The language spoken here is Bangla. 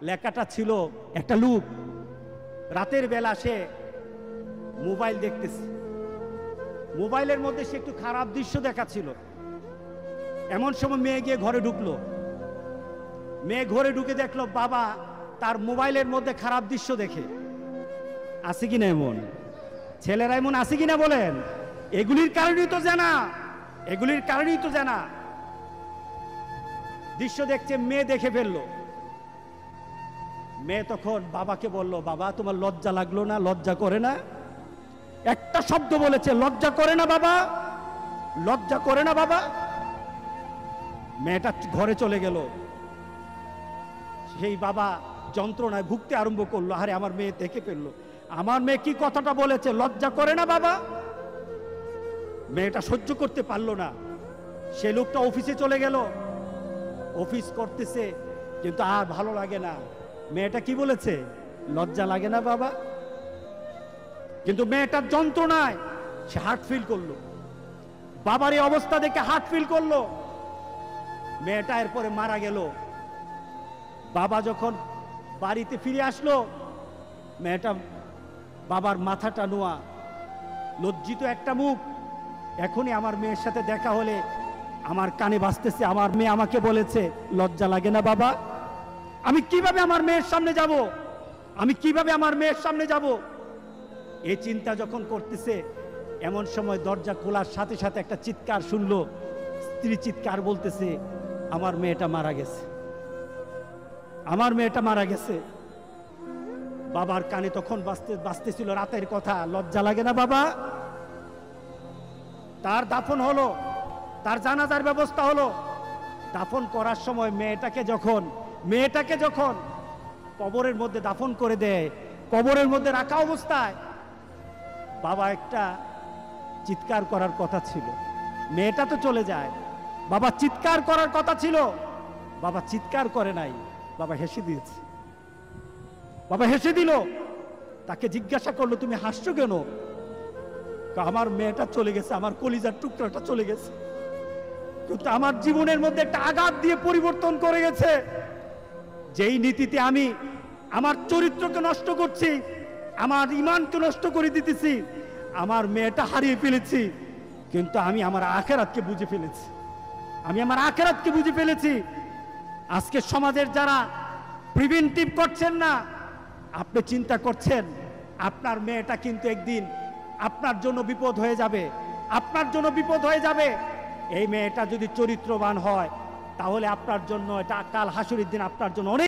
লেখাটা ছিল একটা লোক রাতের বেলা সে মোবাইল দেখতেছে, মোবাইলের মধ্যে সে একটু খারাপ দৃশ্য দেখাচ্ছিল। এমন সময় মেয়ে গিয়ে ঘরে ঢুকলো, মেয়ে ঘরে ঢুকে দেখলো বাবা তার মোবাইলের মধ্যে খারাপ দৃশ্য দেখে। আছে কিনা এমন ছেলেরা, এমন আছে কিনা বলেন? এগুলির কারণেই তো জানা, এগুলির কারণেই তো জানা। দৃশ্য দেখছে, মেয়ে দেখে ফেললো। মেয়ে তখন বাবাকে বলল, বাবা তোমার লজ্জা লাগলো না? লজ্জা করে না? একটা শব্দ বলেছে, লজ্জা করে না বাবা, লজ্জা করে না বাবা। মেয়েটা ঘরে চলে গেল। সেই বাবা যন্ত্রণায় ভুগতে আরম্ভ করলো, আরে আমার মেয়ে দেখে ফেললো, আমার মেয়ে কি কথাটা বলেছে, লজ্জা করে না বাবা। মেয়েটা সহ্য করতে পারলো না, সে লোকটা অফিসে চলে গেল। অফিস করতেছে কিন্তু আর ভালো লাগে না। মেয়েটা কি বলেছে, লজ্জা লাগে না বাবা। কিন্তু মেয়েটার যন্ত্রণায় সে হার্ট ফিল করলো, বাবার এই অবস্থা দেখে হার্ট ফিল করলো। মেয়েটা এরপরে মারা গেল। বাবা যখন বাড়িতে ফিরে আসলো, মেয়েটা বাবার মাথাটা নোয়া, লজ্জিত একটা মুখ। এখনই আমার মেয়ের সাথে দেখা হলে আমার কানে বাজতেছে, আমার মেয়ে আমাকে বলেছে লজ্জা লাগে না বাবা। আমি কিভাবে আমার মেয়ের সামনে যাব, আমি কিভাবে আমার মেয়ের সামনে যাব? এই চিন্তা যখন করতেছে, এমন সময় দরজা খোলার সাথে সাথে একটা চিৎকার শুনলো। স্ত্রী চিৎকার বলতেছে, আমার মেয়েটা মারা গেছে, আমার মেয়েটা মারা গেছে। বাবার কানে তখন বাজতেছিল রাতের কথা, লজ্জা লাগে না বাবা। তার দাফন হলো, তার জানাজার ব্যবস্থা হলো। দাফন করার সময় মেয়েটাকে যখন কবরের মধ্যে দাফন করে দেয়, কবরের মধ্যে রাখা অবস্থায় বাবা একটা চিৎকার করার কথা ছিল। মেয়েটা তো চলে যায়, বাবা চিৎকার করার কথা ছিল, বাবা চিৎকার করে নাই, বাবা হেসে দিয়েছে। বাবা হেসে দিল। তাকে জিজ্ঞাসা করলো, তুমি হাসছো কেন? আমার মেয়েটা চলে গেছে, আমার কলিজার টুকরাটা চলে গেছে, কিন্তু আমার জীবনের মধ্যে একটা আঘাত দিয়ে পরিবর্তন করে গেছে। যেই নীতিতে আমি আমার চরিত্রকে নষ্ট করছি, আমার ঈমানকে নষ্ট করে দিতেছি, আমার মেয়েটা হারিয়ে ফেলেছি, কিন্তু আমি আমার আখিরাতকে বুঝে ফেলেছি, আমি আমার আখিরাতকে বুঝে ফেলেছি। আজকে সমাজের যারা প্রিভেন্টিভ করছেন না, আপনি চিন্তা করছেন আপনার মেয়েটা কিন্তু একদিন আপনার জন্য বিপদ হয়ে যাবে, আপনার জন্য বিপদ হয়ে যাবে। এই মেয়েটা যদি চরিত্রবান হয়, তাহলে আপনার জন্য এটা কাল হাসুরের দিন আপনার জন্য অনেক